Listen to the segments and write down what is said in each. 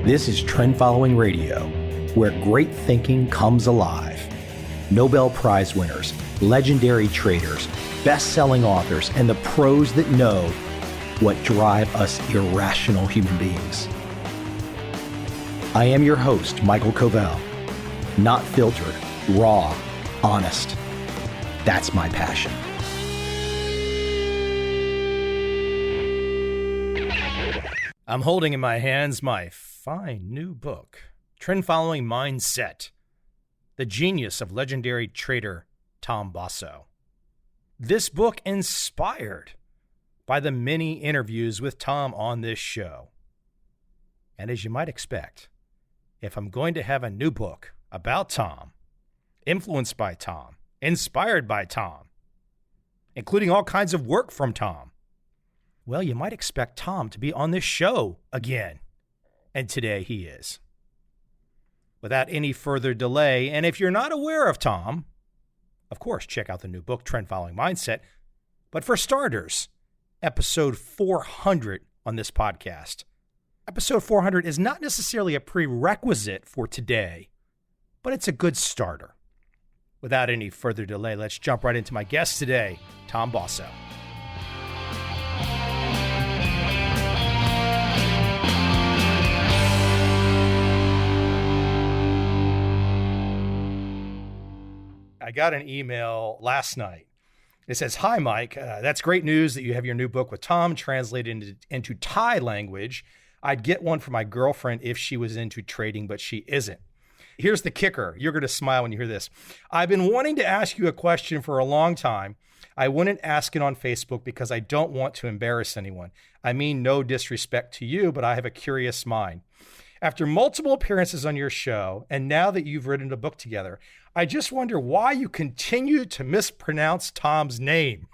This is Trend Following Radio, where great thinking comes alive. Nobel Prize winners, legendary traders, best-selling authors, and the pros that know what drive us irrational human beings. I am your host, Michael Covel. Not filtered, raw, honest. That's my passion. I'm holding in my hands my fine new book, Trend Following Mindset, the genius of legendary trader Tom Basso. This book inspired by the many interviews with Tom on this show. And as you might expect, if I'm going to have a new book about Tom, influenced by Tom, inspired by Tom, including all kinds of work from Tom, well, you might expect Tom to be on this show again. And today he is. Without any further delay, and if you're not aware of Tom, of course, check out the new book, Trend Following Mindset. But for starters, episode 400 on this podcast. Episode 400 is not necessarily a prerequisite for today, but it's a good starter. Without any further delay, let's jump right into my guest today, Tom Basso. I got an email last night. It says, "Hi, Mike. That's great news that you have your new book with Tom translated into Thai language. I'd get one for my girlfriend if she was into trading, but she isn't. Here's the kicker. You're going to smile when you hear this. I've been wanting to ask you a question for a long time. I wouldn't ask it on Facebook because I don't want to embarrass anyone. I mean, no disrespect to you, but I have a curious mind. After multiple appearances on your show, and now that you've written a book together, I just wonder why you continue to mispronounce Tom's name.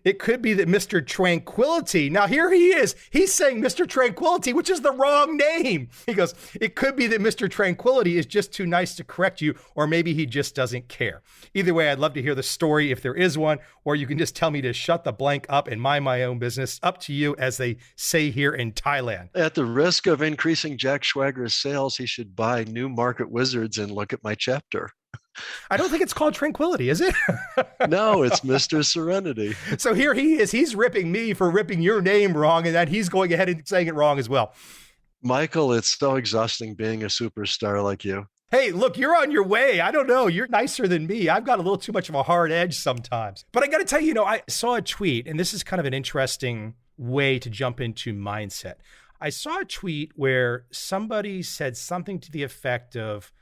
It could be that Mr. Tranquility. Now here he is. He's saying Mr. Tranquility, which is the wrong name. He goes, it could be that Mr. Tranquility is just too nice to correct you, or maybe he just doesn't care. Either way, I'd love to hear the story if there is one, or you can just tell me to shut the blank up and mind my own business. Up to you, as they say here in Thailand." At the risk of increasing Jack Schwager's sales, he should buy New Market Wizards and look at my chapter. I don't think it's called Tranquility, is it? No, it's Mr. Serenity. So here he is. He's ripping me for ripping your name wrong, and then he's going ahead and saying it wrong as well. Michael, it's so exhausting being a superstar like you. Hey, look, you're on your way. I don't know. You're nicer than me. I've got a little too much of a hard edge sometimes. But I got to tell you, I saw a tweet, and this is kind of an interesting way to jump into mindset. I saw a tweet where somebody said something to the effect of,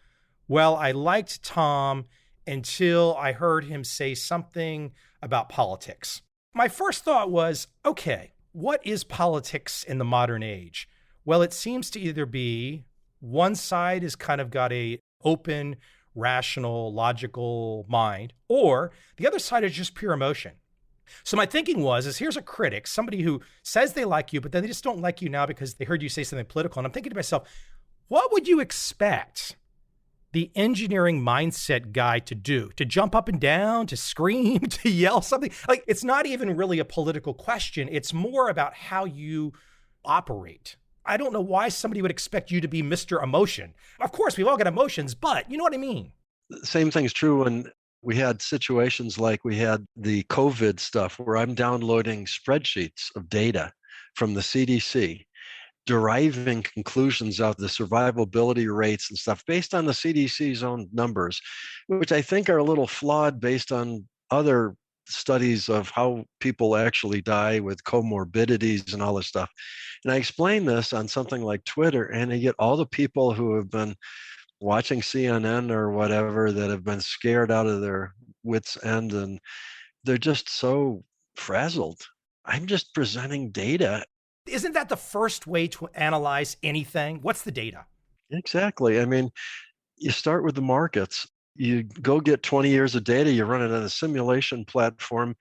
well, I liked Tom until I heard him say something about politics. My first thought was, okay, what is politics in the modern age? Well, it seems to either be one side has kind of got a open, rational, logical mind, or the other side is just pure emotion. So my thinking is here's a critic, somebody who says they like you, but then they just don't like you now because they heard you say something political. And I'm thinking to myself, what would you expect the engineering mindset guy to do? To jump up and down, to scream, to yell something? Like, it's not even really a political question. It's more about how you operate. I don't know why somebody would expect you to be Mr. Emotion. Of course, we've all got emotions, but you know what I mean? The same thing's true when we had situations like we had the COVID stuff where I'm downloading spreadsheets of data from the CDC, deriving conclusions of the survivability rates and stuff based on the CDC's own numbers, which I think are a little flawed based on other studies of how people actually die with comorbidities and all this stuff. And I explain this on something like Twitter, and I get all the people who have been watching CNN or whatever that have been scared out of their wits' end, and they're just so frazzled. I'm just presenting data. Isn't that the first way to analyze anything? What's the data? Exactly. I mean, you start with the markets. You go get 20 years of data, you run it on a simulation platform.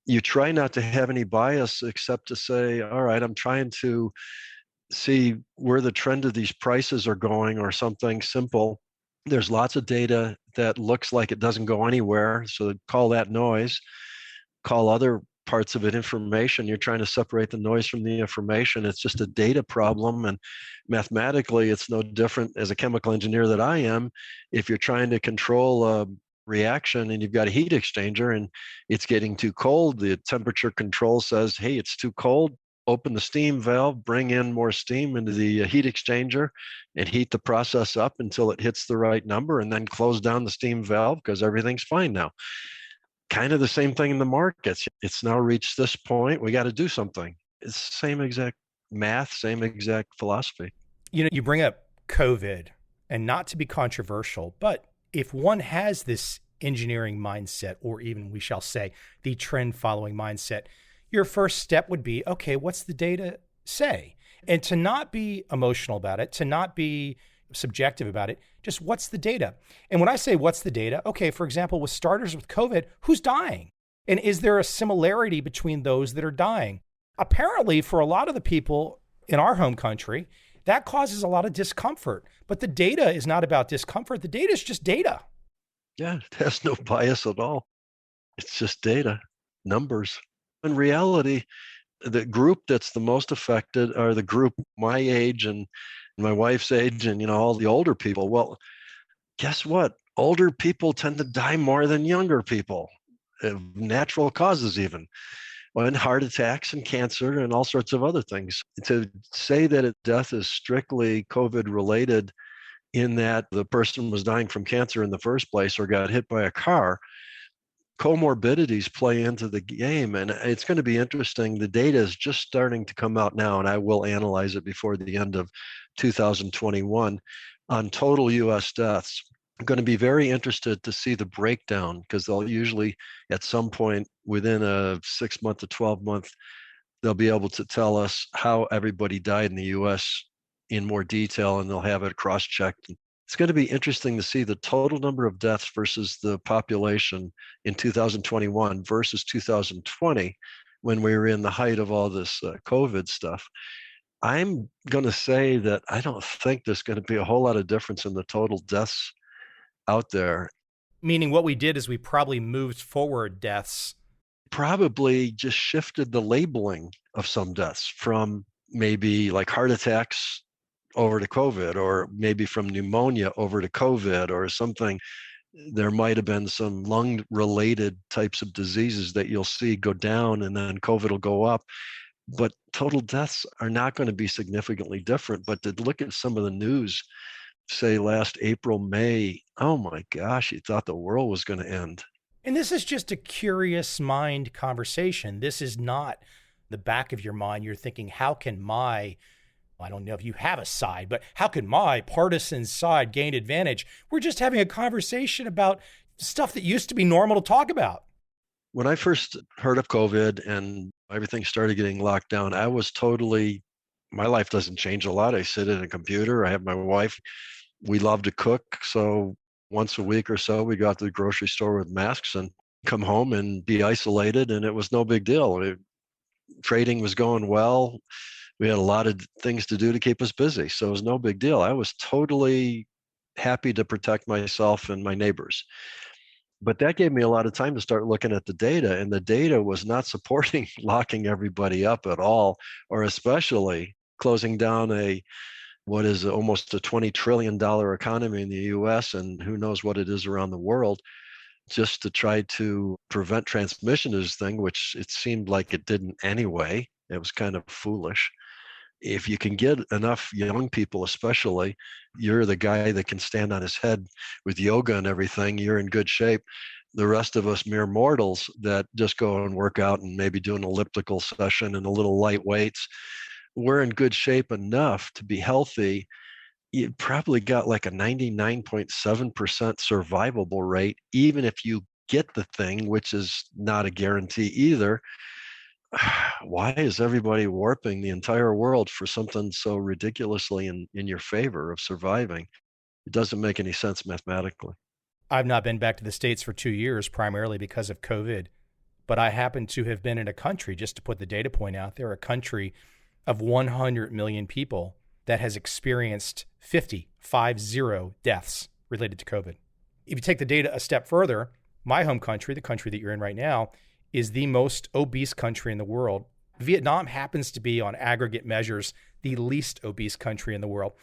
You try not to have any bias except to say, all right, I'm trying to see where the trend of these prices are going or something simple. There's lots of data that looks like it doesn't go anywhere. So call that noise. Call other parts of it information. You're trying to separate the noise from the information. It's just a data problem. And mathematically, it's no different as a chemical engineer that I am. If you're trying to control a reaction and you've got a heat exchanger and it's getting too cold, the temperature control says, hey, it's too cold. Open the steam valve, bring in more steam into the heat exchanger and heat the process up until it hits the right number, and then close down the steam valve because everything's fine now. Kind of the same thing in the markets. It's now reached this point. We got to do something. It's the same exact math, same exact philosophy. You bring up COVID, and not to be controversial, but if one has this engineering mindset, or even we shall say the trend following mindset, your first step would be, okay, what's the data say? And to not be emotional about it, to not be subjective about it, just what's the data? And when I say what's the data, okay, for example, with starters with COVID, who's dying? And is there a similarity between those that are dying? Apparently, for a lot of the people in our home country, that causes a lot of discomfort. But the data is not about discomfort. The data is just data. Yeah, it has no bias at all. It's just data, numbers. In reality, the group that's the most affected are the group my age and my wife's age and all the older people. Well, guess what? Older people tend to die more than younger people, natural causes even, and heart attacks and cancer and all sorts of other things. To say that death is strictly COVID related in that the person was dying from cancer in the first place or got hit by a car, comorbidities play into the game, and it's going to be interesting. The data is just starting to come out now, and I will analyze it before the end of 2021 on total US deaths. I'm going to be very interested to see the breakdown, because they'll usually at some point within a 6-month to 12-month, they'll be able to tell us how everybody died in the US in more detail, and they'll have it cross-checked. It's going to be interesting to see the total number of deaths versus the population in 2021 versus 2020, when we were in the height of all this COVID stuff. I'm going to say that I don't think there's going to be a whole lot of difference in the total deaths out there. Meaning what we did is we probably moved forward deaths. Probably just shifted the labeling of some deaths from maybe like heart attacks over to COVID, or maybe from pneumonia over to COVID or something. There might have been some lung related types of diseases that you'll see go down, and then COVID will go up. But total deaths are not going to be significantly different. But to look at some of the news, say last April, May, oh my gosh, you thought the world was going to end. And this is just a curious mind conversation. This is not the back of your mind. You're thinking, how can I don't know if you have a side, but how can my partisan side gain advantage? We're just having a conversation about stuff that used to be normal to talk about. When I first heard of COVID and everything started getting locked down, I was my life doesn't change a lot. I sit at a computer. I have my wife. We love to cook. So once a week or so, we go out to the grocery store with masks and come home and be isolated. And it was no big deal. Trading was going well. We had a lot of things to do to keep us busy. So it was no big deal. I was totally happy to protect myself and my neighbors. But that gave me a lot of time to start looking at the data, and the data was not supporting locking everybody up at all, or especially closing down what is almost a $20 trillion economy in the US, and who knows what it is around the world, just to try to prevent transmission of this thing, which it seemed like it didn't anyway. It was kind of foolish. If you can get enough young people, especially, you're the guy that can stand on his head with yoga and everything, you're in good shape. The rest of us mere mortals that just go and work out and maybe do an elliptical session and a little light weights, we're in good shape enough to be healthy. You probably got like a 99.7% survivable rate, even if you get the thing, which is not a guarantee either. Why is everybody warping the entire world for something so ridiculously in your favor of surviving? It doesn't make any sense mathematically. I've not been back to the States for 2 years, primarily because of COVID, but I happen to have been in a country, just to put the data point out there, a country of 100 million people that has experienced 50 deaths related to COVID. If you take the data a step further, my home country, the country that you're in right now, is the most obese country in the world. Vietnam happens to be, on aggregate measures, the least obese country in the world.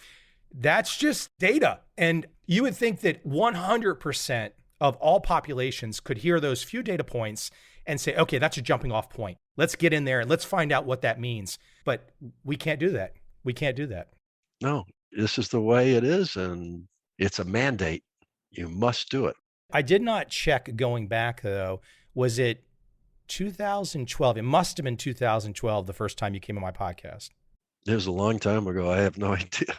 That's just data. And you would think that 100% of all populations could hear those few data points and say, okay, that's a jumping off point. Let's get in there and let's find out what that means. But we can't do that. We can't do that. No, this is the way it is, and it's a mandate. You must do it. I did not check going back, though. Was it 2012? It must have been 2012, the first time you came on my podcast. It was a long time ago. I have no idea.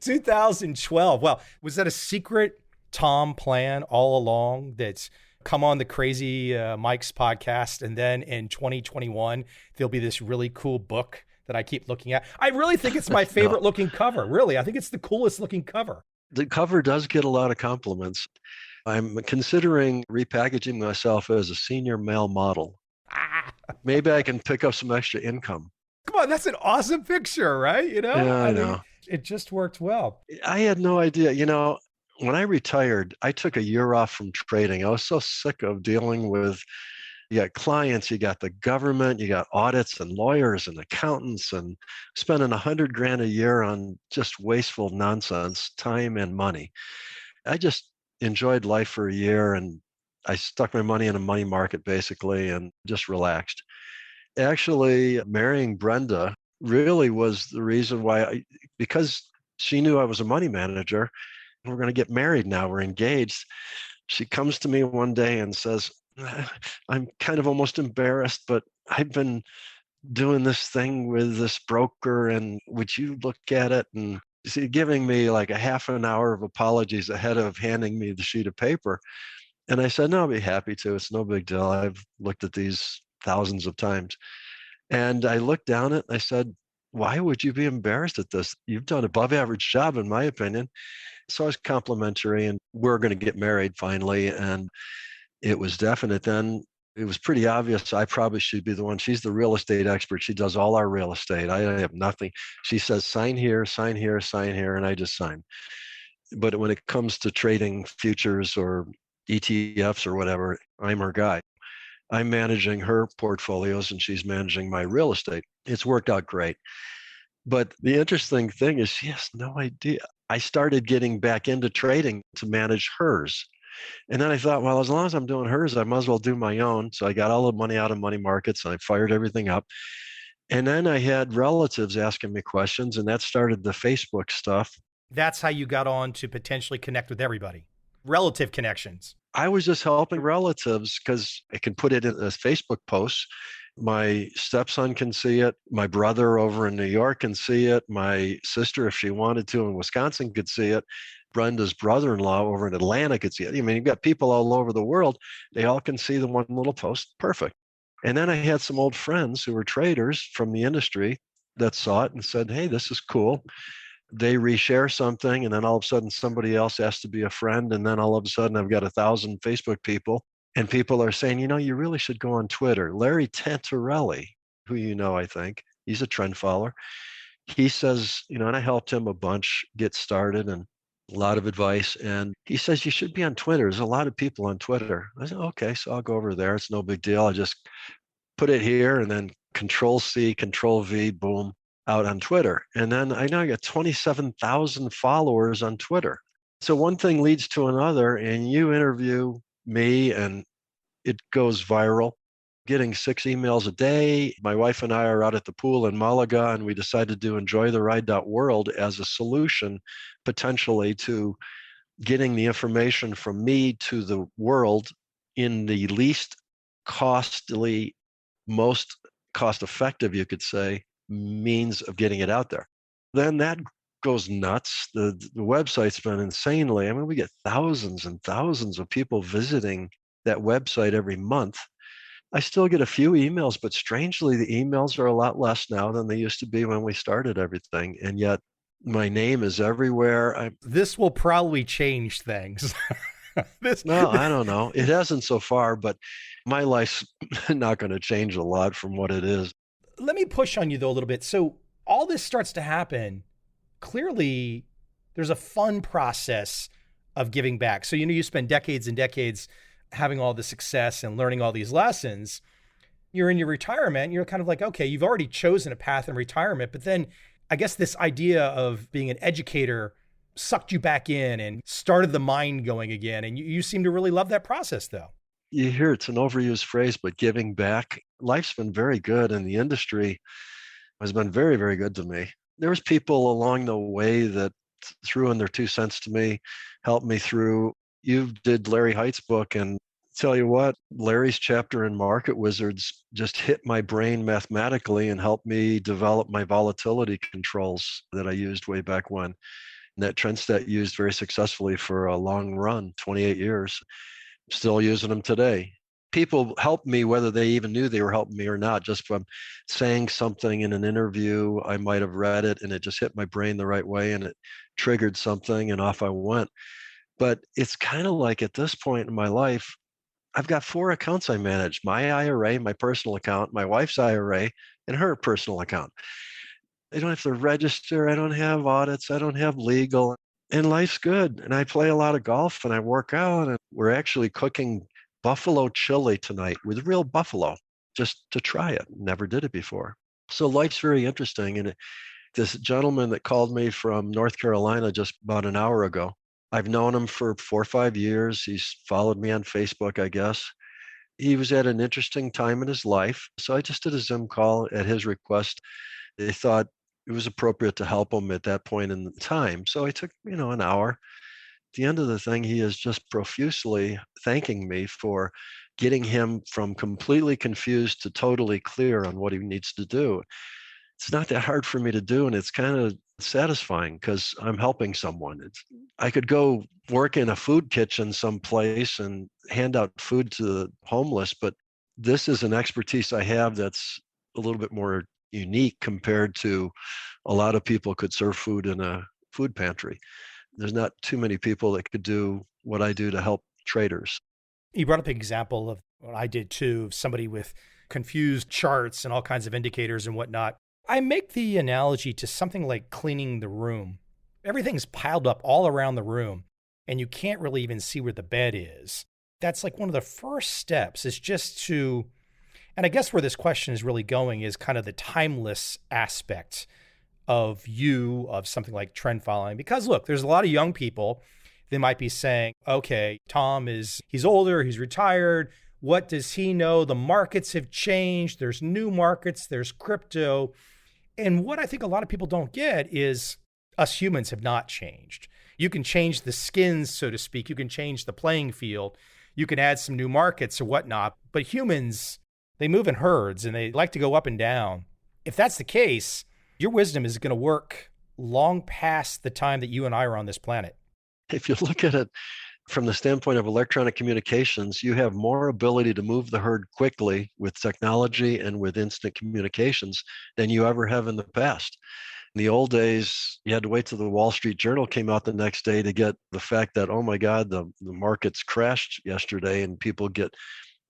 2012. Well, was that a secret Tom plan all along that's come on the Crazy Mike's podcast, and then in 2021, there'll be this really cool book that I keep looking at? I really think it's my favorite looking cover. Really, I think it's the coolest looking cover. The cover does get a lot of compliments. I'm considering repackaging myself as a senior male model. Maybe I can pick up some extra income. Come on, that's an awesome picture, right? You know, Yeah, I know. It just worked well. I had no idea. When I retired, I took a year off from trading. I was so sick of dealing with, you got clients, you got the government, you got audits and lawyers and accountants, and spending $100,000 a year on just wasteful nonsense, time and money. I just enjoyed life for a year, and I stuck my money in a money market basically and just relaxed. Actually, marrying Brenda really was the reason why, because she knew I was a money manager. We're going to get married now. We're engaged. She comes to me one day and says, I'm kind of almost embarrassed, but I've been doing this thing with this broker, and would you look at it? And giving me like a half an hour of apologies ahead of handing me the sheet of paper. And I said, no, I'll be happy to. It's no big deal. I've looked at these thousands of times. And I looked down it and I said, why would you be embarrassed at this? You've done an above average job, in my opinion. So I was complimentary, and we're going to get married finally. And it was definite then. It was pretty obvious I probably should be the one. She's the real estate expert. She does all our real estate. I have nothing. She says, sign here, sign here, sign here. And I just sign. But when it comes to trading futures or ETFs or whatever, I'm her guy. I'm managing her portfolios and she's managing my real estate. It's worked out great. But the interesting thing is she has no idea. I started getting back into trading to manage hers. And then I thought, well, as long as I'm doing hers, I might as well do my own. So I got all the money out of money markets and I fired everything up. And then I had relatives asking me questions, and that started the Facebook stuff. That's how you got on to potentially connect with everybody. Relative connections. I was just helping relatives because I can put it in a Facebook post. My stepson can see it. My brother over in New York can see it. My sister, if she wanted to, in Wisconsin could see it. Brenda's brother-in-law over in Atlanta could see it. I mean, you've got people all over the world. They all can see the one little post. Perfect. And then I had some old friends who were traders from the industry that saw it and said, hey, this is cool. They reshare something, and then all of a sudden somebody else has to be a friend. And then all of a sudden I've got 1,000 Facebook people, and people are saying, you really should go on Twitter. Larry Tantarelli, who I think, he's a trend follower. He says, and I helped him a bunch get started and a lot of advice. And he says, you should be on Twitter. There's a lot of people on Twitter. I said, okay, so I'll go over there. It's no big deal. I just put it here and then Control-C, Control-V, boom, out on Twitter. And then I now got 27,000 followers on Twitter. So one thing leads to another, and you interview me and it goes viral. Getting 6 emails a day. My wife and I are out at the pool in Malaga, and we decided to enjoy the ride.world as a solution potentially to getting the information from me to the world in the least costly, most cost effective, you could say, means of getting it out there. Then that goes nuts. The website's been insanely, we get thousands and thousands of people visiting that website every month. I still get a few emails, but strangely, the emails are a lot less now than they used to be when we started everything. And yet my name is everywhere. This will probably change things. No, I don't know. It hasn't so far, but my life's not going to change a lot from what it is. Let me push on you, though, a little bit. So all this starts to happen. Clearly, there's a fun process of giving back. So, you spend decades and decades having all the success and learning all these lessons, you're in your retirement, you're kind of like, okay, you've already chosen a path in retirement, but then I guess this idea of being an educator sucked you back in and started the mind going again. And you seem to really love that process though. You hear it's an overused phrase, but giving back, life's been very good, and the industry has been very, very good to me. There was people along the way that threw in their 2 cents to me, helped me through. You did Larry Height's book, and tell you what, Larry's chapter in Market Wizards just hit my brain mathematically and helped me develop my volatility controls that I used way back when. And that Trendstat used very successfully for a long run, 28 years. Still using them today. People helped me whether they even knew they were helping me or not, just from saying something in an interview. I might have read it and it just hit my brain the right way and it triggered something and off I went. But it's kind of like at this point in my life, I've got 4 accounts I manage: my IRA, my personal account, my wife's IRA, and her personal account. I don't have to register. I don't have audits. I don't have legal. And life's good. And I play a lot of golf and I work out. And we're actually cooking buffalo chili tonight with real buffalo just to try it. Never did it before. So life's very interesting. And this gentleman that called me from North Carolina just about an hour ago, I've known him for 4 or 5 years. He's followed me on Facebook, I guess. He was at an interesting time in his life. So I just did a Zoom call at his request. They thought it was appropriate to help him at that point in time. So I took, an hour. At the end of the thing, he is just profusely thanking me for getting him from completely confused to totally clear on what he needs to do. It's not that hard for me to do, and it's kind of satisfying because I'm helping someone. I could go work in a food kitchen someplace and hand out food to the homeless, but this is an expertise I have that's a little bit more unique compared to a lot of people could serve food in a food pantry. There's not too many people that could do what I do to help traders. You brought up an example of what I did too, of somebody with confused charts and all kinds of indicators and whatnot. I make the analogy to something like cleaning the room. Everything's piled up all around the room and you can't really even see where the bed is. That's like one of the first steps is just to, and I guess where this question is really going is kind of the timeless aspect of something like trend following. Because look, there's a lot of young people, they might be saying, okay, he's older, he's retired. What does he know? The markets have changed. There's new markets, there's crypto. And what I think a lot of people don't get is us humans have not changed. You can change the skins, so to speak. You can change the playing field. You can add some new markets or whatnot. But humans, they move in herds and they like to go up and down. If that's the case, your wisdom is going to work long past the time that you and I are on this planet. If you look at it from the standpoint of electronic communications, you have more ability to move the herd quickly with technology and with instant communications than you ever have in the past. In the old days, you had to wait till the Wall Street Journal came out the next day to get the fact that, oh my God, the markets crashed yesterday, and people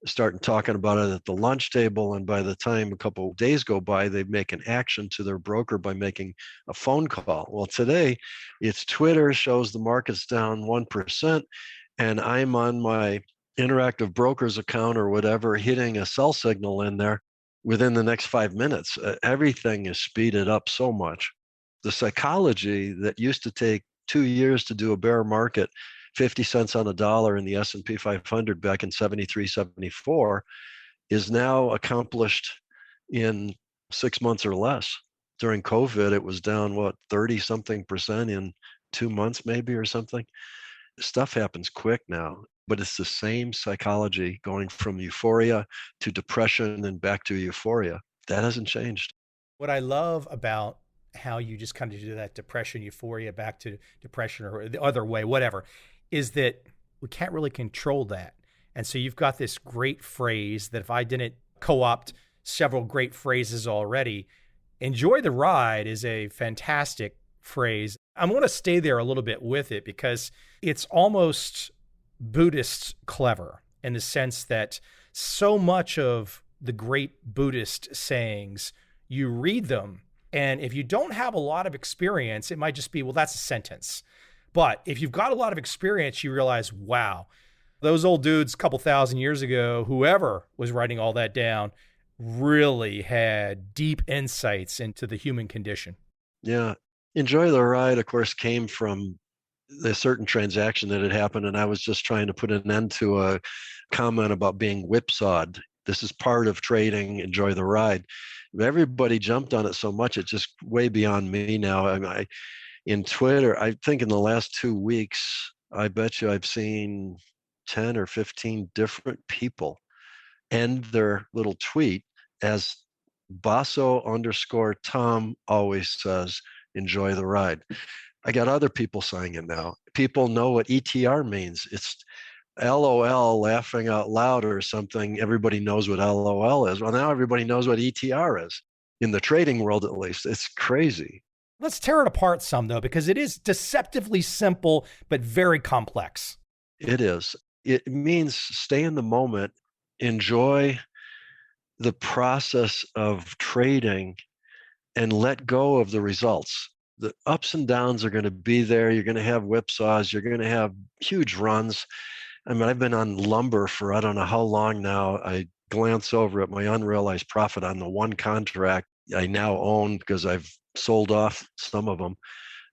starting talking about it at the lunch table. And by the time a couple of days go by, they make an action to their broker by making a phone call. Well, today it's Twitter shows the market's down 1%. And I'm on my Interactive Brokers account or whatever, hitting a sell signal in there within the next 5 minutes. Everything is speeded up so much. The psychology that used to take 2 years to do a bear market, 50 cents on a dollar in the S&P 500 back in 73, 74, is now accomplished in 6 months or less. During COVID, it was down, 30 something percent in 2 months maybe or something. Stuff happens quick now, but it's the same psychology going from euphoria to depression and back to euphoria. That hasn't changed. What I love about how you just kind of do that depression, euphoria, back to depression or the other way, whatever, is that we can't really control that. And so you've got this great phrase that if I didn't co-opt several great phrases already, enjoy the ride is a fantastic phrase. I'm going to stay there a little bit with it because it's almost Buddhist clever in the sense that so much of the great Buddhist sayings, you read them, and if you don't have a lot of experience, it might just be, well, that's a sentence. But if you've got a lot of experience, you realize, wow, Those old dudes a couple thousand years ago, whoever was writing all that down, really had deep insights into the human condition. Yeah. Enjoy the Ride, of course, came from a certain transaction that had happened, and I was just trying to put an end to a comment about being whipsawed. This is part of trading. Enjoy the ride. Everybody jumped on it so much; it's just way beyond me now. In Twitter, I think in the last 2 weeks, I bet you I've seen 10 or 15 different people end their little tweet as Basso underscore Tom always says, enjoy the ride. I got other people saying it now. People know what ETR means. It's LOL, laughing out loud or something. Everybody knows what LOL is. Well, now everybody knows what ETR is in the trading world, at least. It's crazy. Let's tear it apart some, though, because it is deceptively simple, but very complex. It is. It means stay in the moment, enjoy the process of trading, and let go of the results. The ups and downs are going to be there. You're going to have whipsaws. You're going to have huge runs. I mean, I've been on lumber for I don't know how long now. I glance over at my unrealized profit on the one contract I now own because I've sold off some of them.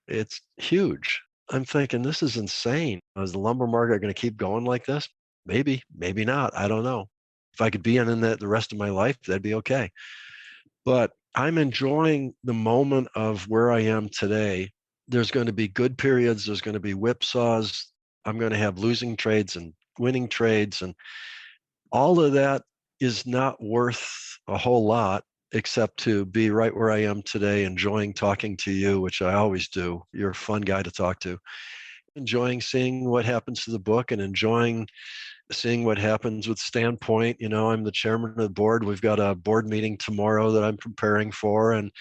It's huge. I'm thinking this is insane. Is the lumber market going to keep going like this? Maybe, maybe not. I don't know. If I could be in that the rest of my life, that'd be okay. But I'm enjoying the moment of where I am today. There's going to be good periods. There's going to be whipsaws. I'm going to have losing trades and winning trades. And all of that is not worth a whole lot except to be right where I am today, enjoying talking to you, which I always do. You're a fun guy to talk to. Enjoying seeing what happens to the book and enjoying seeing what happens with Standpoint. You know, I'm the chairman of the board. We've got a board meeting tomorrow that I'm preparing for. And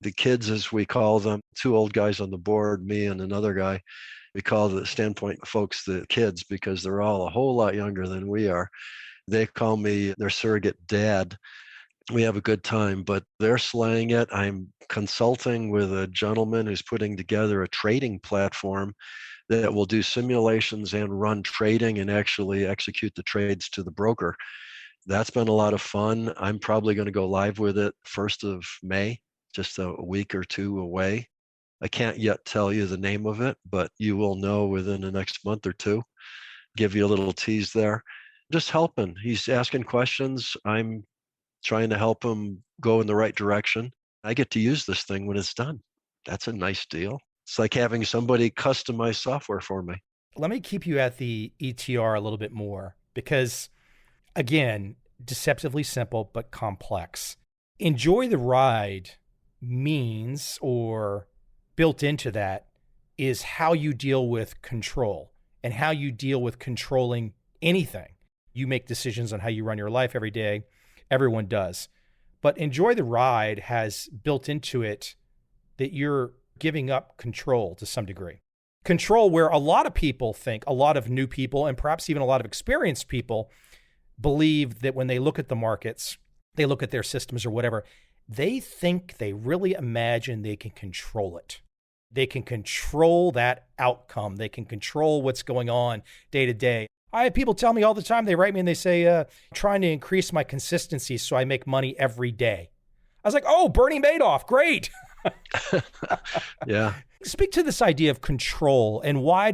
the kids, as we call them, two old guys on the board, me and another guy, we call the Standpoint folks the kids because they're all a whole lot younger than we are. They call me their surrogate dad. We have a good time, but they're slaying it. I'm consulting with a gentleman who's putting together a trading platform that will do simulations and run trading and actually execute the trades to the broker. That's been a lot of fun. I'm probably going to go live with it 1st of May, just a week or two away. I can't yet tell you the name of it, but you will know within the next month or two. Give you a little tease there. Just helping. He's asking questions. I'm trying to help him go in the right direction. I get to use this thing when it's done. That's a nice deal. It's like having somebody customize software for me. Let me keep you at the ETR a little bit more because, again, deceptively simple but complex. Enjoy the ride means, or built into that, is how you deal with control and how you deal with controlling anything. You make decisions on how you run your life every day. Everyone does. But enjoy the ride has built into it that you're giving up control to some degree. Control where a lot of people think, a lot of new people, and perhaps even a lot of experienced people believe that when they look at the markets, they look at their systems or whatever, they think they really imagine they can control it. They can control that outcome. They can control what's going on day to day. I have people tell me all the time, they write me and they say, trying to increase my consistency so I make money every day. I was like, oh, Bernie Madoff, great. Yeah. Speak to this idea of control and why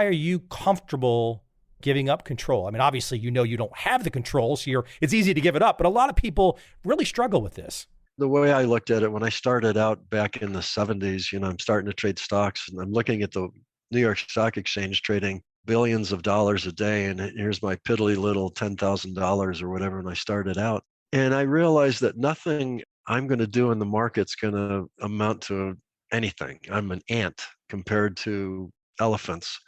are you comfortable giving up control? I mean, obviously, you know you don't have the control, so it's easy to give it up, but a lot of people really struggle with this. The way I looked at it when I started out back in the 70s, I'm starting to trade stocks and I'm looking at the New York Stock Exchange trading billions of dollars a day. And here's my piddly little $10,000 or whatever when I started out. And I realized that nothing I'm going to do in the market's going to amount to anything. I'm an ant compared to elephants.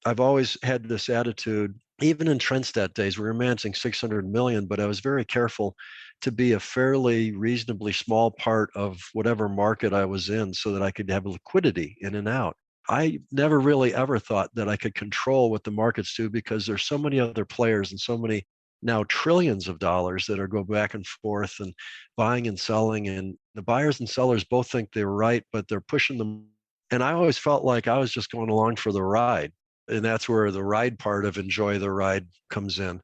I've always had this attitude, even in Trendstat days, we were managing 600 million, but I was very careful to be a fairly reasonably small part of whatever market I was in so that I could have liquidity in and out. I never really ever thought that I could control what the markets do because there's so many other players and so many now trillions of dollars that are going back and forth and buying and selling. And the buyers and sellers both think they're right, but they're pushing them. And I always felt like I was just going along for the ride. And that's where the ride part of enjoy the ride comes in.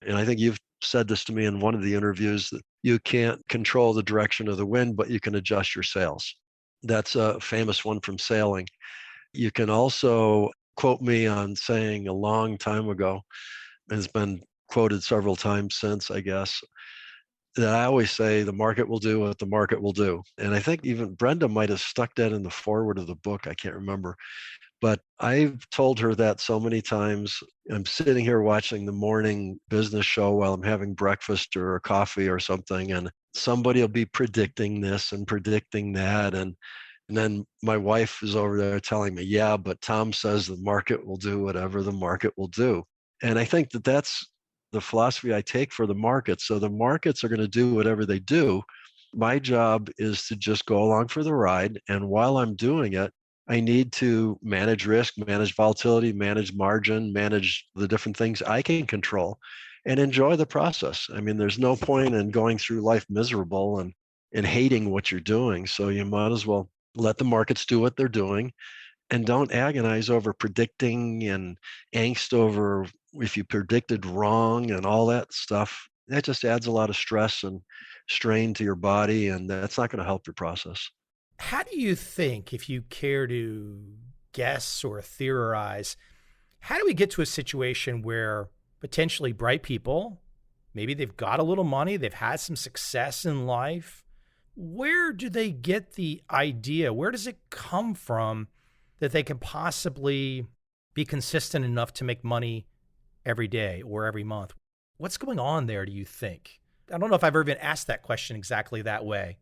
And I think you've said this to me in one of the interviews that you can't control the direction of the wind, but you can adjust your sails. That's a famous one from sailing. You can also quote me on saying a long time ago, and it's been quoted several times since, I guess, that I always say the market will do what the market will do. And I think even Brenda might have stuck that in the foreword of the book. I can't remember. But I've told her that so many times. I'm sitting here watching the morning business show while I'm having breakfast or coffee or something, and somebody will be predicting this and predicting that. And then my wife is over there telling me, yeah, but Tom says the market will do whatever the market will do. And I think that that's the philosophy I take for the markets. So the markets are going to do whatever they do. My job is to just go along for the ride. And while I'm doing it, I need to manage risk, manage volatility, manage margin, manage the different things I can control and enjoy the process. I mean, there's no point in going through life miserable and hating what you're doing. So you might as well let the markets do what they're doing and don't agonize over predicting and angst over if you predicted wrong and all that stuff. That just adds a lot of stress and strain to your body, and that's not going to help your process. How do you think, if you care to guess or theorize, how do we get to a situation where potentially bright people, maybe they've got a little money, they've had some success in life, where do they get the idea? Where does it come from that they can possibly be consistent enough to make money every day or every month? What's going on there, do you think? I don't know if I've ever been asked that question exactly that way.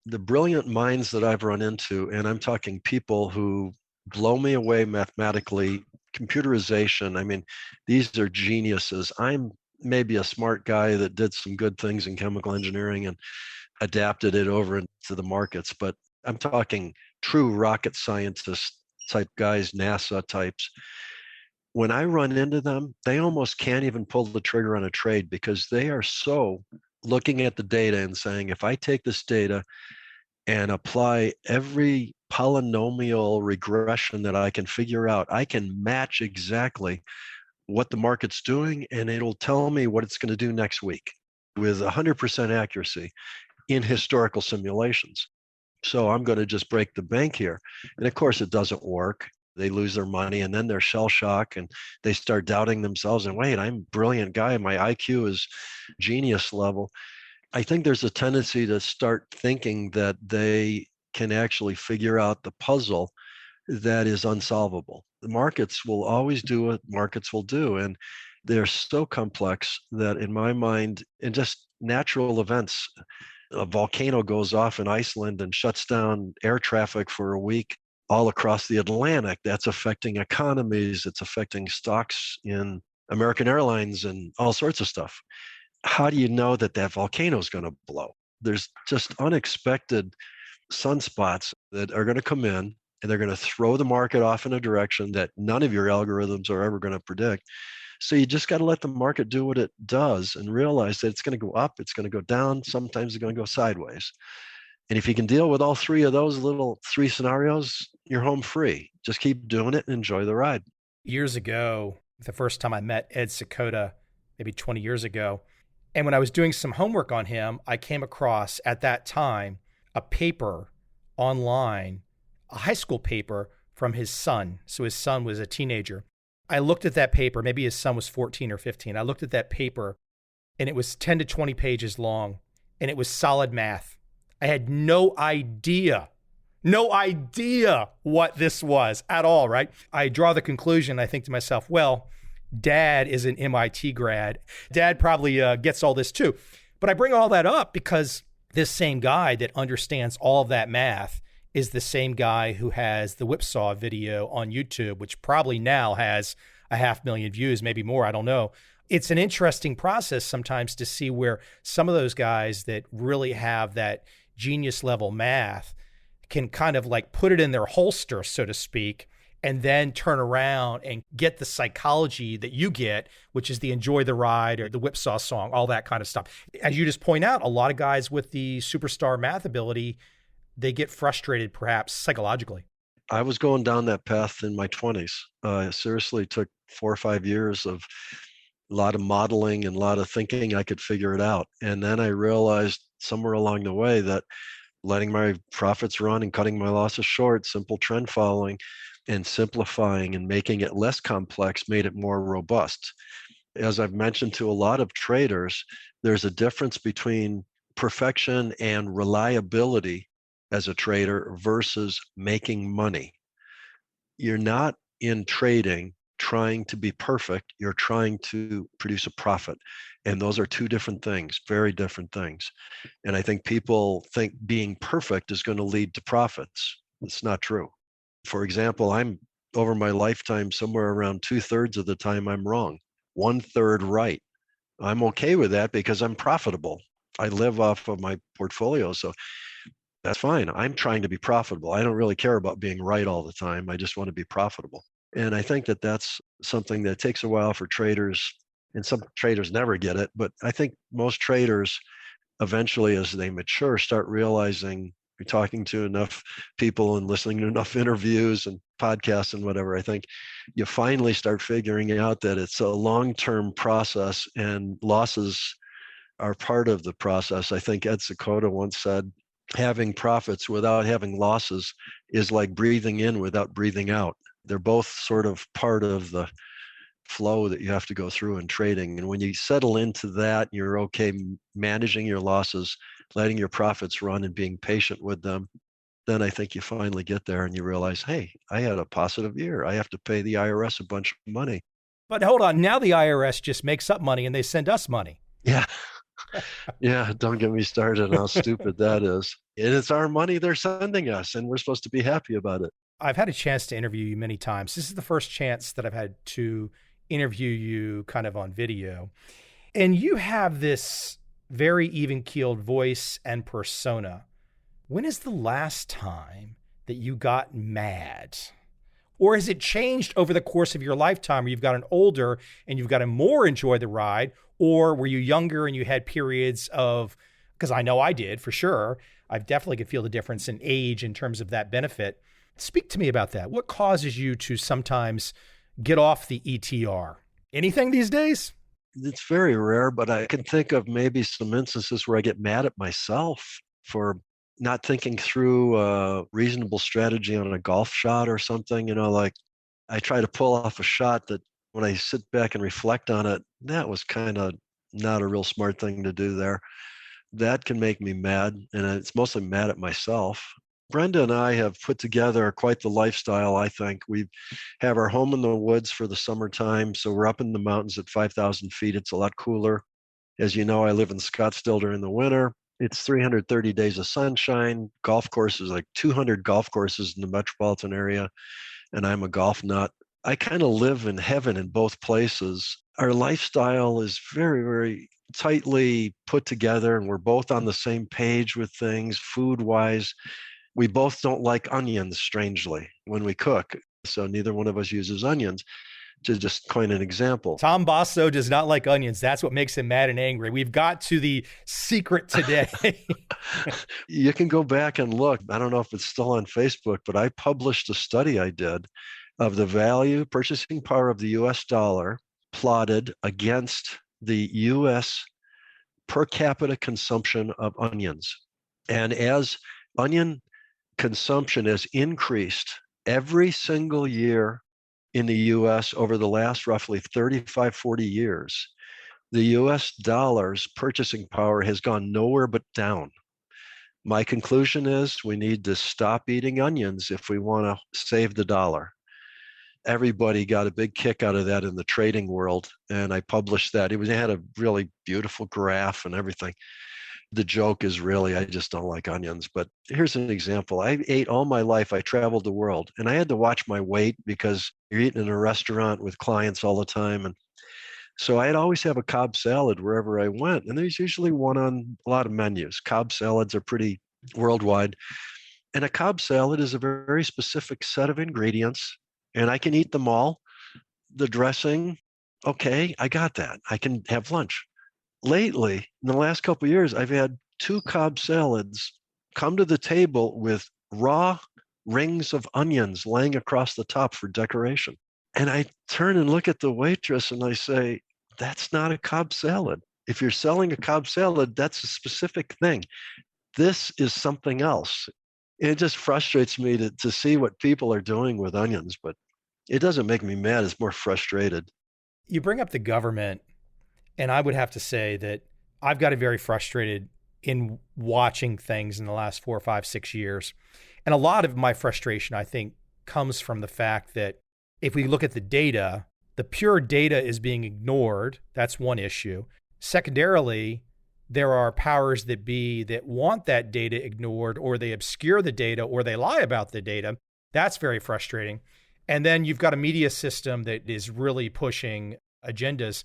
The brilliant minds that I've run into, and I'm talking people who blow me away mathematically, computerization. I mean, these are geniuses. I'm maybe a smart guy that did some good things in chemical engineering and adapted it over into the markets, but I'm talking true rocket scientist type guys, NASA types. When I run into them, they almost can't even pull the trigger on a trade because they are so looking at the data and saying, if I take this data and apply every polynomial regression that I can figure out, I can match exactly what the market's doing, and it'll tell me what it's going to do next week with 100% accuracy in historical simulations. So I'm going to just break the bank here. And of course, it doesn't work. They lose their money and then they're shell shock and they start doubting themselves. And wait, I'm a brilliant guy. My IQ is genius level. I think there's a tendency to start thinking that they can actually figure out the puzzle that is unsolvable. The markets will always do what markets will do. And they're so complex that in my mind, in just natural events, a volcano goes off in Iceland and shuts down air traffic for a week all across the Atlantic. That's affecting economies. It's affecting stocks in American Airlines and all sorts of stuff. How do you know that that volcano is going to blow? There's just unexpected sunspots that are going to come in and they're going to throw the market off in a direction that none of your algorithms are ever going to predict. So you just got to let the market do what it does and realize that it's going to go up, it's going to go down, sometimes it's going to go sideways. And if you can deal with all three of those little three scenarios, you're home free. Just keep doing it and enjoy the ride. Years ago, the first time I met Ed Sakota, maybe 20 years ago, and when I was doing some homework on him, I came across at that time a paper online, a high school paper from his son. So his son was a teenager. I looked at that paper, maybe his son was 14 or 15. I looked at that paper and it was 10 to 20 pages long and it was solid math. I had no idea what this was at all, right? I draw the conclusion, I think to myself, well, Dad is an MIT grad. Dad probably gets all this too. But I bring all that up because this same guy that understands all of that math is the same guy who has the whipsaw video on YouTube, which probably now has 500,000 views, maybe more, I don't know. It's an interesting process sometimes to see where some of those guys that really have that genius level math can kind of like put it in their holster, so to speak, and then turn around and get the psychology that you get, which is the enjoy the ride or the whipsaw song, all that kind of stuff. As you just point out, a lot of guys with the superstar math ability, they get frustrated perhaps psychologically. I was going down that path in my 20s. Seriously took 4 or 5 years of a lot of modeling and a lot of thinking I could figure it out. And then I realized somewhere along the way that letting my profits run and cutting my losses short, simple trend following and simplifying and making it less complex made it more robust. As I've mentioned to a lot of traders, there's a difference between perfection and reliability as a trader versus making money. You're not in trading trying to be perfect, you're trying to produce a profit. And those are two different things, very different things. And I think people think being perfect is going to lead to profits. It's not true. For example, I'm over my lifetime, somewhere around 2/3 of the time I'm wrong, 1/3 right. I'm okay with that because I'm profitable. I live off of my portfolio. So that's fine. I'm trying to be profitable. I don't really care about being right all the time. I just want to be profitable. And I think that that's something that takes a while for traders, and some traders never get it. But I think most traders eventually, as they mature, start realizing, you're talking to enough people and listening to enough interviews and podcasts and whatever, I think you finally start figuring out that it's a long-term process and losses are part of the process. I think Ed Seykota once said, having profits without having losses is like breathing in without breathing out. They're both sort of part of the flow that you have to go through in trading. And when you settle into that, you're okay managing your losses, letting your profits run and being patient with them, then I think you finally get there and you realize, hey, I had a positive year. I have to pay the IRS a bunch of money. But hold on, now the IRS just makes up money and they send us money. Yeah. Yeah, don't get me started on how stupid that is. And it's our money they're sending us, and we're supposed to be happy about it. I've had a chance to interview you many times. This is the first chance that I've had to interview you kind of on video. And you have this very even-keeled voice and persona. When is the last time that you got mad? Or has it changed over the course of your lifetime where you've gotten older and you've got to more enjoy the ride? Or were you younger and you had periods of, because I know I did for sure, I definitely could feel the difference in age in terms of that benefit. Speak to me about that. What causes you to sometimes get off the ETR? Anything these days? It's very rare, but I can think of maybe some instances where I get mad at myself for not thinking through a reasonable strategy on a golf shot or something. Like I try to pull off a shot that when I sit back and reflect on it, that was kind of not a real smart thing to do there. That can make me mad, and it's mostly mad at myself. Brenda and I have put together quite the lifestyle, I think. We have our home in the woods for the summertime, so we're up in the mountains at 5,000 feet. It's a lot cooler. As you know, I live in Scottsdale during the winter. It's 330 days of sunshine. Golf courses, like 200 golf courses in the metropolitan area, and I'm a golf nut. I kind of live in heaven in both places. Our lifestyle is very, very tightly put together, and we're both on the same page with things food-wise. We both don't like onions, strangely, when we cook. So neither one of us uses onions, to just coin an example. Tom Basso does not like onions. That's what makes him mad and angry. We've got to the secret today. You can go back and look. I don't know if it's still on Facebook, but I published a study I did of the purchasing power of the US dollar plotted against the US per capita consumption of onions. And as onion consumption has increased every single year in the US over the last roughly 35, 40 years, the US dollar's purchasing power has gone nowhere but down. My conclusion is we need to stop eating onions if we want to save the dollar. Everybody got a big kick out of that in the trading world, and I published that. It had a really beautiful graph and everything. The joke is really, I just don't like onions. But here's an example. I ate all my life. I traveled the world, and I had to watch my weight because you're eating in a restaurant with clients all the time. And so I'd always have a Cobb salad wherever I went. And there's usually one on a lot of menus. Cobb salads are pretty worldwide. And a Cobb salad is a very specific set of ingredients, and I can eat them all. The dressing, okay, I got that. I can have lunch. Lately, in the last couple of years, I've had 2 Cobb salads come to the table with raw rings of onions laying across the top for decoration. And I turn and look at the waitress and I say, that's not a Cobb salad. If you're selling a Cobb salad, that's a specific thing. This is something else. It just frustrates me to see what people are doing with onions, but it doesn't make me mad. It's more frustrated. You bring up the government, and I would have to say that I've gotten very frustrated in watching things in the last 4, 5, 6 years. And a lot of my frustration, I think, comes from the fact that if we look at the data, the pure data is being ignored. That's one issue. Secondarily, there are powers that be that want that data ignored, or they obscure the data, or they lie about the data. That's very frustrating. And then you've got a media system that is really pushing agendas.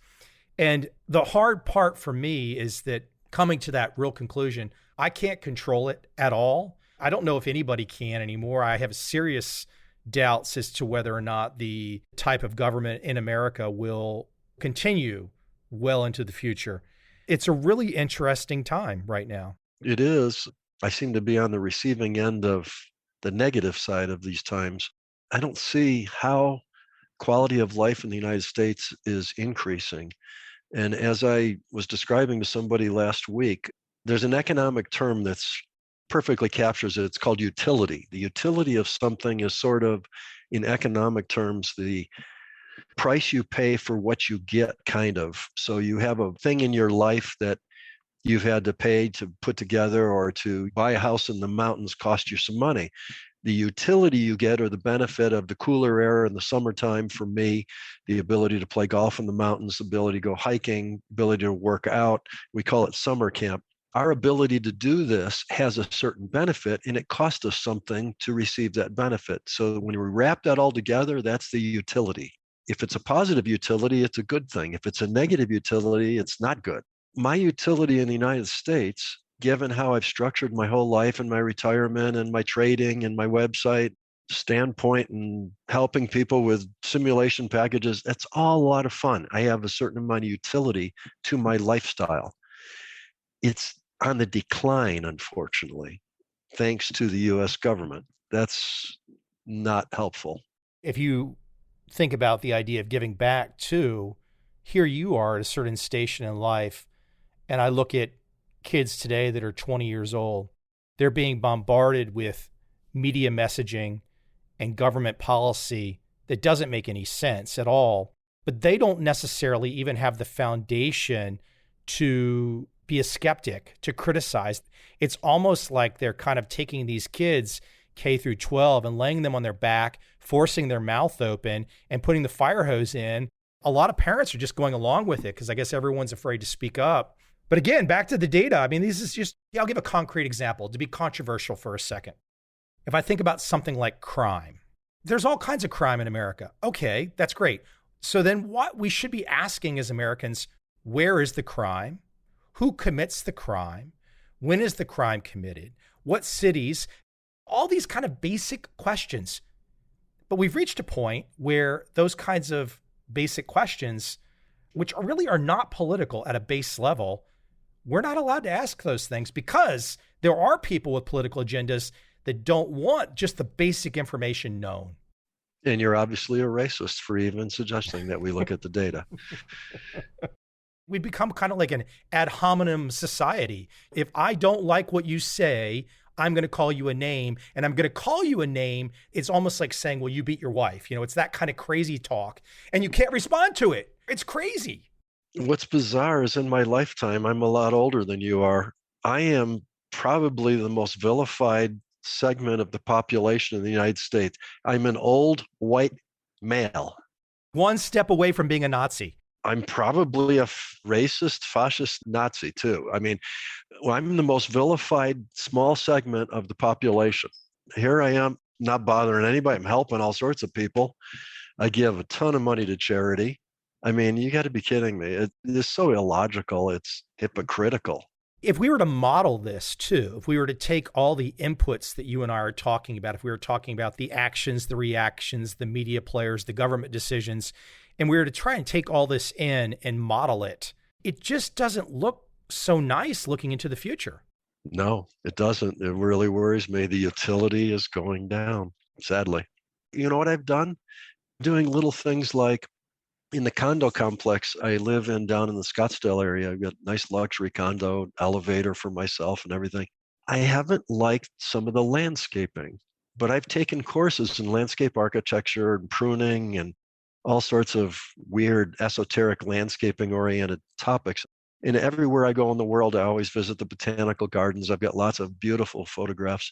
And the hard part for me is that coming to that real conclusion, I can't control it at all. I don't know if anybody can anymore. I have serious doubts as to whether or not the type of government in America will continue well into the future. It's a really interesting time right now. It is. I seem to be on the receiving end of the negative side of these times. I don't see how quality of life in the United States is increasing. And as I was describing to somebody last week, there's an economic term that's perfectly captures it. It's called utility. The utility of something is sort of, in economic terms, the price you pay for what you get, kind of. So you have a thing in your life that you've had to pay to put together, or to buy a house in the mountains cost you some money. The utility you get, or the benefit of the cooler air in the summertime, for me, the ability to play golf in the mountains, the ability to go hiking, ability to work out. We call it summer camp. Our ability to do this has a certain benefit, and it costs us something to receive that benefit. So when we wrap that all together, that's the utility. If it's a positive utility, it's a good thing. If it's a negative utility, it's not good. My utility in the United States, given how I've structured my whole life and my retirement and my trading and my website standpoint and helping people with simulation packages, that's all a lot of fun. I have a certain amount of utility to my lifestyle. It's on the decline, unfortunately, thanks to the US government. That's not helpful. If you think about the idea of giving back too, here you are at a certain station in life, and I look at kids today that are 20 years old. They're being bombarded with media messaging and government policy that doesn't make any sense at all, but they don't necessarily even have the foundation to be a skeptic, to criticize. It's almost like they're kind of taking these kids K through 12 and laying them on their back, forcing their mouth open and putting the fire hose in. A lot of parents are just going along with it because I guess everyone's afraid to speak up. But again, back to the data. I mean, this is just, I'll give a concrete example to be controversial for a second. If I think about something like crime, there's all kinds of crime in America. Okay, that's great. So then what we should be asking as Americans, where is the crime? Who commits the crime? When is the crime committed? What cities? All these kind of basic questions. But we've reached a point where those kinds of basic questions, which really are not political at a base level, we're not allowed to ask those things because there are people with political agendas that don't want just the basic information known. And you're obviously a racist for even suggesting that we look at the data. We become kind of like an ad hominem society. If I don't like what you say, I'm going to call you a name, and I'm going to call you a name. It's almost like saying, well, you beat your wife. You know, it's that kind of crazy talk, and you can't respond to it. It's crazy. What's bizarre is in my lifetime, I'm a lot older than you are. I am probably the most vilified segment of the population in the United States. I'm an old white male. One step away from being a Nazi. I'm probably a racist, fascist Nazi too. I mean, I'm the most vilified small segment of the population. Here I am, not bothering anybody. I'm helping all sorts of people. I give a ton of money to charity. I mean, you got to be kidding me. It is so illogical. It's hypocritical. If we were to model this too, if we were to take all the inputs that you and I are talking about, if we were talking about the actions, the reactions, the media players, the government decisions, and we were to try and take all this in and model it, it just doesn't look so nice looking into the future. No, it doesn't. It really worries me. The utility is going down, sadly. You know what I've done? Doing little things like in the condo complex I live in down in the Scottsdale area. I've got a nice luxury condo, elevator for myself and everything. I haven't liked some of the landscaping, but I've taken courses in landscape architecture and pruning and all sorts of weird esoteric landscaping oriented topics. And everywhere I go in the world, I always visit the botanical gardens. I've got lots of beautiful photographs.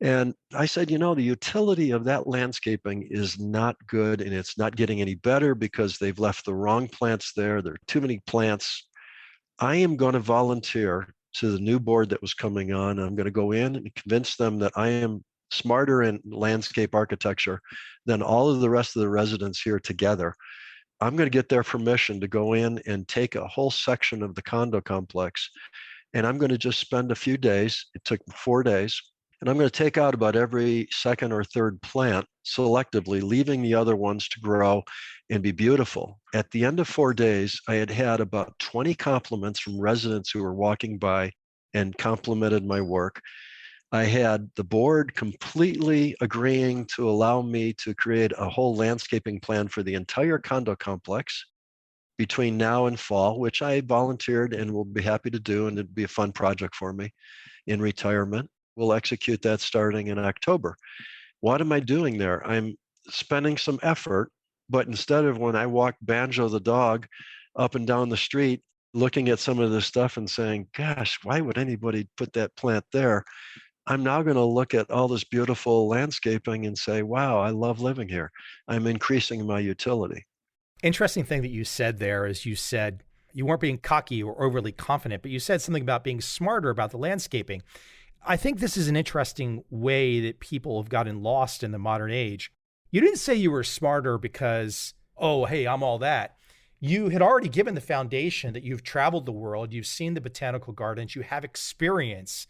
And I said, the utility of that landscaping is not good and it's not getting any better because they've left the wrong plants there. There are too many plants. I am going to volunteer to the new board that was coming on. I'm going to go in and convince them that I am smarter in landscape architecture than all of the rest of the residents here together. I'm going to get their permission to go in and take a whole section of the condo complex. And I'm going to just spend a few days. It took 4 days. And I'm going to take out about every second or third plant selectively, leaving the other ones to grow and be beautiful. At the end of 4 days, I had had about 20 compliments from residents who were walking by and complimented my work. I had the board completely agreeing to allow me to create a whole landscaping plan for the entire condo complex between now and fall, which I volunteered and will be happy to do. And it'd be a fun project for me in retirement. We'll execute that starting in October. What am I doing there? I'm spending some effort, but instead of when I walk Banjo the dog up and down the street, looking at some of this stuff and saying, gosh, why would anybody put that plant there? I'm now going to look at all this beautiful landscaping and say, wow, I love living here. I'm increasing my utility. Interesting thing that you said there is you said you weren't being cocky or overly confident, but you said something about being smarter about the landscaping. I think this is an interesting way that people have gotten lost in the modern age. You didn't say you were smarter because, oh, hey, I'm all that. You had already given the foundation that you've traveled the world, you've seen the botanical gardens, you have experience.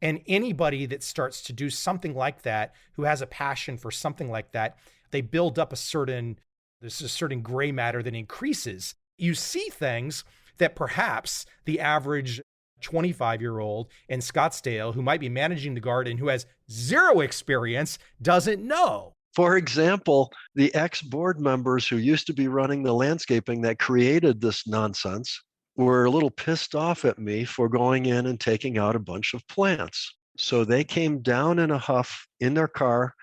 And anybody that starts to do something like that, who has a passion for something like that, they build up there's a certain gray matter that increases. You see things that perhaps the average 25-year-old in Scottsdale who might be managing the garden, who has zero experience, doesn't know. For example, the ex-board members who used to be running the landscaping that created this nonsense were a little pissed off at me for going in and taking out a bunch of plants. So they came down in a huff in their car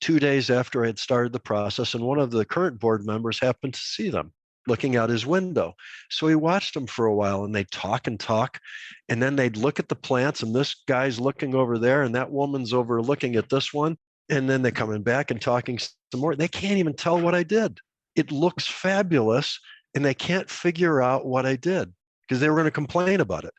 2 days after I had started the process, and one of the current board members happened to see them looking out his window. So he watched them for a while, and they'd talk, and then they'd look at the plants, and this guy's looking over there, and that woman's over looking at this one, and then they're coming back and talking some more. They can't even tell what I did. It looks fabulous, and they can't figure out what I did because they were going to complain about it.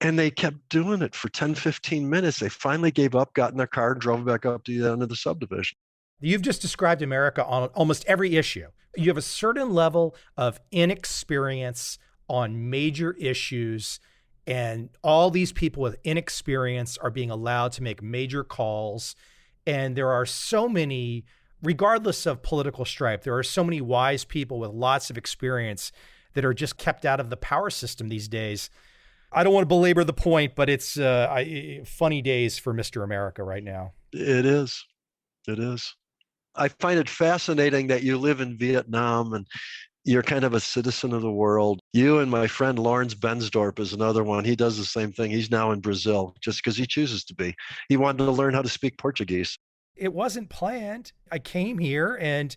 And they kept doing it for 10, 15 minutes. They finally gave up, got in their car, and drove back up to the end of the subdivision. You've just described America on almost every issue. You have a certain level of inexperience on major issues, and all these people with inexperience are being allowed to make major calls. And there are so many, regardless of political stripe, there are so many wise people with lots of experience that are just kept out of the power system these days. I don't want to belabor the point, but it's funny days for Mr. America right now. It is. It is. I find it fascinating that you live in Vietnam and you're kind of a citizen of the world. You and my friend Lawrence Bensdorp is another one. He does the same thing. He's now in Brazil just because he chooses to be. He wanted to learn how to speak Portuguese. It wasn't planned. I came here and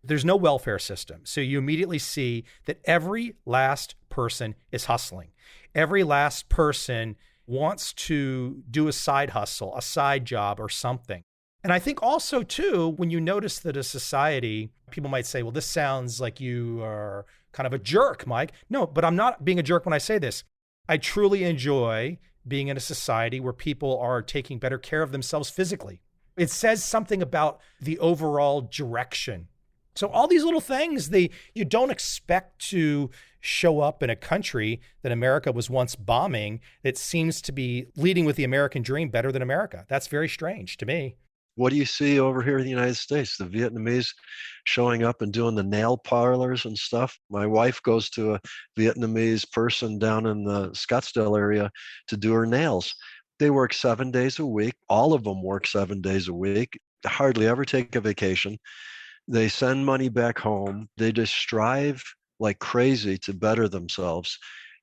there's no welfare system. So you immediately see that every last person is hustling. Every last person wants to do a side hustle, a side job or something. And I think also too, when you notice that a society, people might say, well, this sounds like you are kind of a jerk, Mike. No, but I'm not being a jerk when I say this. I truly enjoy being in a society where people are taking better care of themselves physically. It says something about the overall direction. So all these little things, you don't expect to show up in a country that America was once bombing that seems to be leading with the American dream better than America. That's very strange to me. What do you see over here in the United States? The Vietnamese showing up and doing the nail parlors and stuff. My wife goes to a Vietnamese person down in the Scottsdale area to do her nails. They work 7 days a week. All of them work 7 days a week, hardly ever take a vacation. They send money back home. They just strive like crazy to better themselves.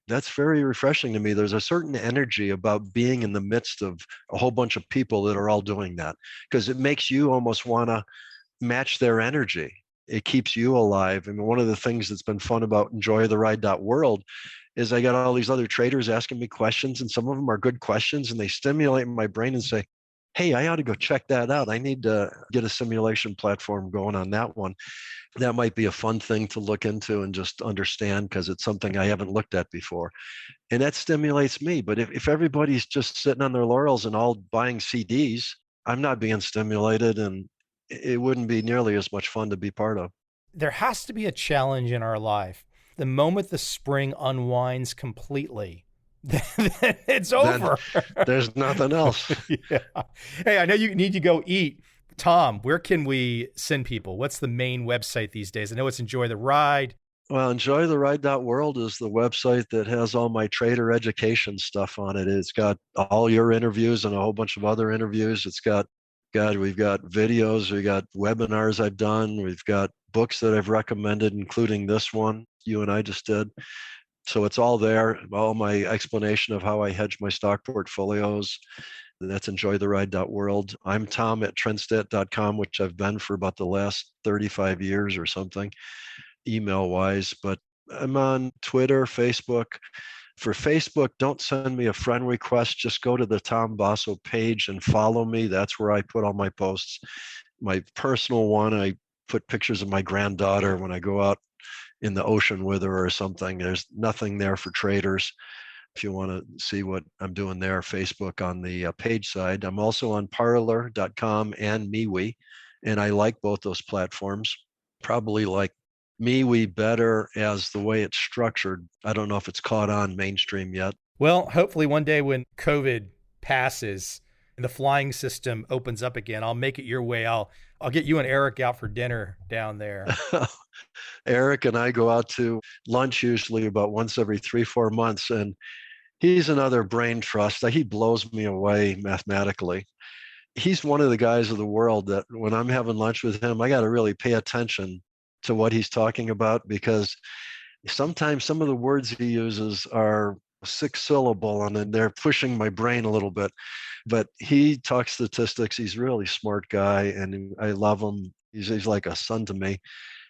That's very refreshing to me. There's a certain energy about being in the midst of a whole bunch of people that are all doing that, because it makes you almost want to match their energy. It keeps you alive. I mean, one of the things that's been fun about enjoytheride.world is I got all these other traders asking me questions, and some of them are good questions, and they stimulate my brain and say, hey, I ought to go check that out. I need to get a simulation platform going on that one. That might be a fun thing to look into and just understand, because it's something I haven't looked at before. And that stimulates me. But if everybody's just sitting on their laurels and all buying CDs, I'm not being stimulated, and it wouldn't be nearly as much fun to be part of. There has to be a challenge in our life. The moment the spring unwinds completely, then it's over. Then there's nothing else. Yeah. Hey, I know you need to go eat. Tom, where can we send people? What's the main website these days? I know it's Enjoy the Ride. Well, enjoytheride.world is the website that has all my trader education stuff on it. It's got all your interviews and a whole bunch of other interviews. It's got, we've got videos, we got webinars I've done, we've got books that I've recommended, including this one you and I just did. So it's all there, all my explanation of how I hedge my stock portfolios. That's enjoytheride.world. I'm Tom at trendstat.com, which I've been for about the last 35 years or something, email wise. But I'm on Twitter, Facebook. For Facebook, don't send me a friend request. Just go to the Tom Basso page and follow me. That's where I put all my posts. My personal one, I put pictures of my granddaughter when I go out in the ocean with her or something. There's nothing there for traders. If you want to see what I'm doing there, Facebook on the page side. I'm also on parlor.com and MeWe, and I like both those platforms. Probably like MeWe better as the way it's structured. I don't know if it's caught on mainstream yet. Well, hopefully one day when COVID passes and the flying system opens up again, I'll make it your way. I'll get you and Eric out for dinner down there. Eric and I go out to lunch usually about once every 3-4 months, and he's another brain trust. He blows me away mathematically. He's one of the guys of the world that when I'm having lunch with him, I got to really pay attention to what he's talking about, because sometimes some of the words he uses are 6-syllable and they're pushing my brain a little bit. But he talks statistics. He's a really smart guy, and I love him. He's like a son to me.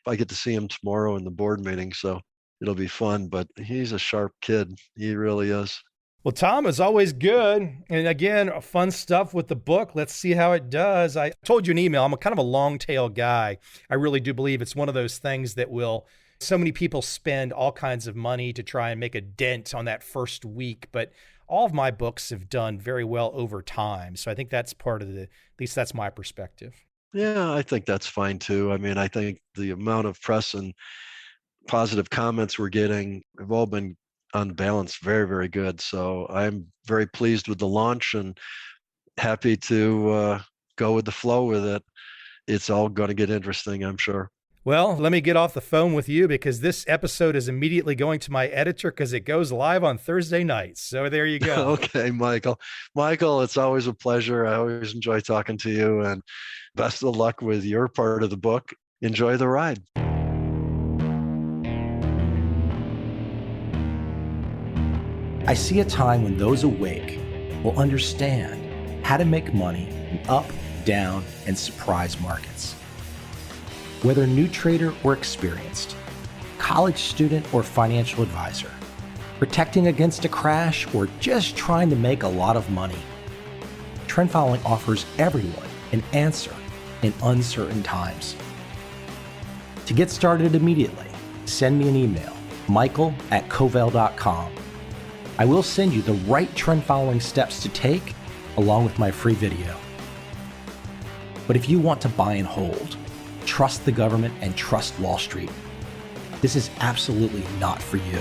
I get to see him tomorrow in the board meeting, so it'll be fun. But he's a sharp kid. He really is. Well, Tom, is always good. And again, fun stuff with the book. Let's see how it does. I told you in email, I'm a kind of a long tail guy. I really do believe it's one of those things that will, so many people spend all kinds of money to try and make a dent on that first week. But all of my books have done very well over time. So I think that's part of at least that's my perspective. Yeah, I think that's fine too. I mean, I think the amount of press and positive comments we're getting have all been on balance very, very good. So I'm very pleased with the launch and happy to go with the flow with it. It's all going to get interesting, I'm sure. Well, let me get off the phone with you, because this episode is immediately going to my editor because it goes live on Thursday nights. So there you go. Okay, Michael. Michael, it's always a pleasure. I always enjoy talking to you, and best of luck with your part of the book. Enjoy the ride. I see a time when those awake will understand how to make money in up, down, and surprise markets. Whether new trader or experienced, college student or financial advisor, protecting against a crash or just trying to make a lot of money, trend following offers everyone an answer in uncertain times. To get started immediately, send me an email, michael@covel.com. I will send you the right trend following steps to take along with my free video. But if you want to buy and hold, trust the government and trust Wall Street, this is absolutely not for you.